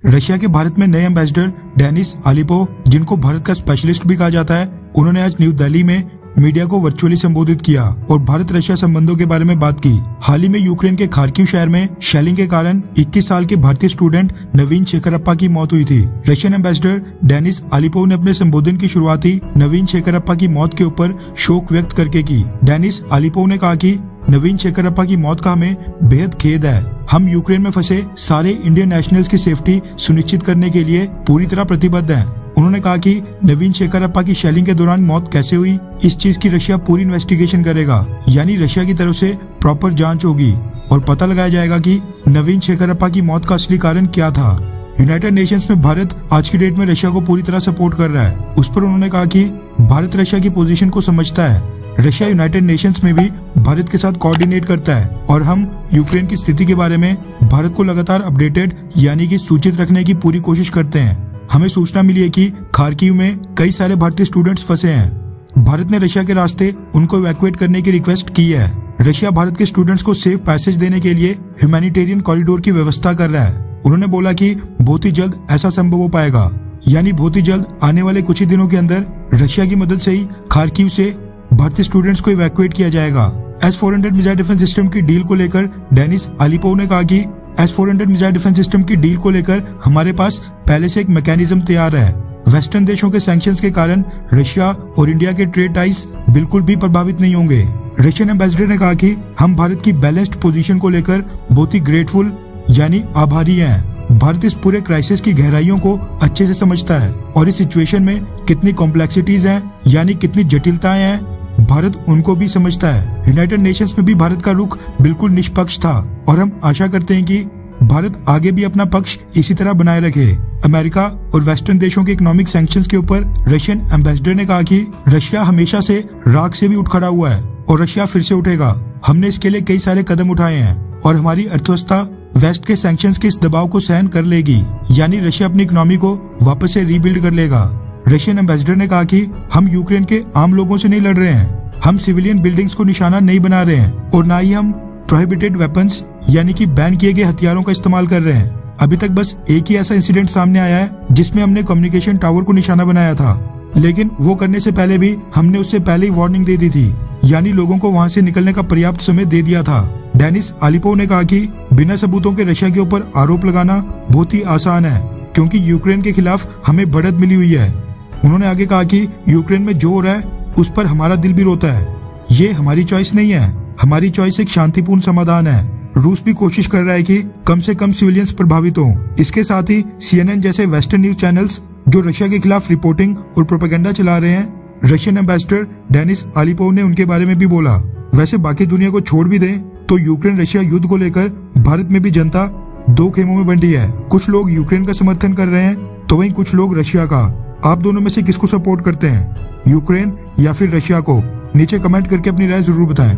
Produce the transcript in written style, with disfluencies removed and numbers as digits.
Russia के भारत में नए एम्बेसडर डेनिस आलिपोव, जिनको भारत का स्पेशलिस्ट भी कहा जाता है, उन्होंने आज न्यू दिल्ली में मीडिया को वर्चुअली संबोधित किया और भारत रशिया संबंधों के बारे में बात की। हाल ही में यूक्रेन के खार्किव शहर में शेलिंग के कारण 21 साल के भारतीय स्टूडेंट नवीन शेखरप्पा की मौत हुई थी। रशियन एम्बेसडर डेनिस आलिपोव ने अपने संबोधन की शुरुआत ही नवीन शेखरप्पा की मौत के ऊपर शोक व्यक्त करके की। डेनिस आलिपोव ने कहा कि नवीन शेखरप्पा की मौत का हमें बेहद खेद है। हम यूक्रेन में फंसे सारे इंडियन नेशनल्स की सेफ्टी सुनिश्चित करने के लिए पूरी तरह प्रतिबद्ध हैं। उन्होंने कहा कि नवीन शेखरप्पा की शेलिंग के दौरान मौत कैसे हुई, इस चीज की रशिया पूरी इन्वेस्टिगेशन करेगा, यानी रशिया की तरफ से प्रॉपर जांच होगी और पता लगाया जाएगा कि नवीन शेखरप्पा की मौत का असली कारण क्या था। यूनाइटेड नेशंस में भारत आज की डेट में रशिया को पूरी तरह सपोर्ट कर रहा है। उस पर उन्होंने कहा कि भारत रशिया की पोजीशन को समझता है। रशिया यूनाइटेड नेशंस में भी भारत के साथ कोऑर्डिनेट करता है और हम यूक्रेन की स्थिति के बारे में भारत को लगातार अपडेटेड यानी कि सूचित रखने की पूरी कोशिश करते हैं। हमें सूचना मिली है कि खार्किव में कई सारे भारतीय स्टूडेंट्स फंसे हैं। भारत ने रशिया के रास्ते उनको इवैक्यूएट करने की रिक्वेस्ट की है। रशिया भारत के स्टूडेंट्स को सेफ पैसेज देने के लिए ह्यूमैनिटेरियन कॉरिडोर की व्यवस्था कर रहा है। उन्होंने बोला कि बहुत ही जल्द ऐसा संभव हो पाएगा, यानी बहुत ही जल्द आने वाले कुछ ही दिनों के अंदर रशिया की मदद से ही खार्किव से भारतीय स्टूडेंट्स को इवैक्यूएट किया जाएगा। S-400 मिसाइल डिफेंस सिस्टम की डील को लेकर डेनिस आलिपोव ने कहा कि S-400 मिसाइल डिफेंस सिस्टम की डील को लेकर हमारे पास पहले से एक मैकेनिज्म तैयार है। वेस्टर्न देशों के सैंक्शंस के कारण रशिया और इंडिया के ट्रेड टाइज बिल्कुल भी प्रभावित नहीं होंगे। रशियन एम्बेसडर ने कहा कि हम भारत की बैलेंस्ड पोजीशन को लेकर बहुत ही ग्रेटफुल यानी आभारी हैं। भारत इस पूरे क्राइसिस की गहराइयों को अच्छे से समझता है और इस सिचुएशन में कितनी कॉम्प्लेक्सिटीज हैं यानी कितनी जटिलताएं हैं, भारत उनको भी समझता है। यूनाइटेड नेशंस में भी भारत का रुख बिल्कुल निष्पक्ष था और हम आशा करते हैं कि भारत आगे भी अपना पक्ष इसी तरह बनाए रखे। अमेरिका और वेस्टर्न देशों के इकोनॉमिक सैंक्शंस के ऊपर रशियन एम्बेसडर ने कहा कि रशिया हमेशा से राख से भी उठ खड़ा हुआ है और रशिया फिर से उठेगा। हमने इसके लिए कई सारे कदम उठाए हैं और हमारी अर्थव्यवस्था वेस्ट के सैंक्शंस के इस दबाव को सहन कर लेगी, यानी रशिया अपनी इकोनॉमी को वापस से रीबिल्ड कर लेगा। रशियन एम्बेसडर ने कहा कि हम यूक्रेन के आम लोगों से नहीं लड़ रहे हैं, हम सिविलियन बिल्डिंग्स को निशाना नहीं बना रहे हैं और ना ही हम प्रोहिबिटेड वेपन्स यानी कि बैन किए गए हथियारों का इस्तेमाल कर रहे हैं। अभी तक बस एक ही ऐसा इंसिडेंट सामने आया है जिसमें हमने कम्युनिकेशन टावर को निशाना बनाया था, लेकिन वो करने से पहले भी हमने उससे पहले ही वार्निंग दे दी थी, यानी लोगों को वहां से निकलने का पर्याप्त समय दे दिया था। डेनिस आलिपोव ने कहा कि बिना सबूतों के रशिया के ऊपर आरोप लगाना बहुत ही आसान है क्योंकि यूक्रेन के खिलाफ हमें बढ़त मिली हुई है। उन्होंने आगे कहा कि यूक्रेन में जो हो रहा है उस पर हमारा दिल भी रोता है। ये हमारी चॉइस नहीं है, हमारी चॉइस एक शांतिपूर्ण समाधान है। रूस भी कोशिश कर रहा है कि कम से कम सिविलियंस प्रभावित हों। इसके साथ ही CNN जैसे वेस्टर्न न्यूज चैनल्स जो रशिया के खिलाफ रिपोर्टिंग और प्रोपेगेंडा चला रहे हैं, रशियन एम्बेसडर डेनिस आलिपोव ने उनके बारे में भी बोला। वैसे बाकी दुनिया को छोड़ भी दें तो यूक्रेन रशिया युद्ध को लेकर भारत में भी जनता दो खेमों में बंटी है। कुछ लोग यूक्रेन का समर्थन कर रहे हैं तो वहीं कुछ लोग रशिया का। आप दोनों में से किसको सपोर्ट करते हैं, यूक्रेन या फिर रशिया को? नीचे कमेंट करके अपनी राय जरूर बताएं।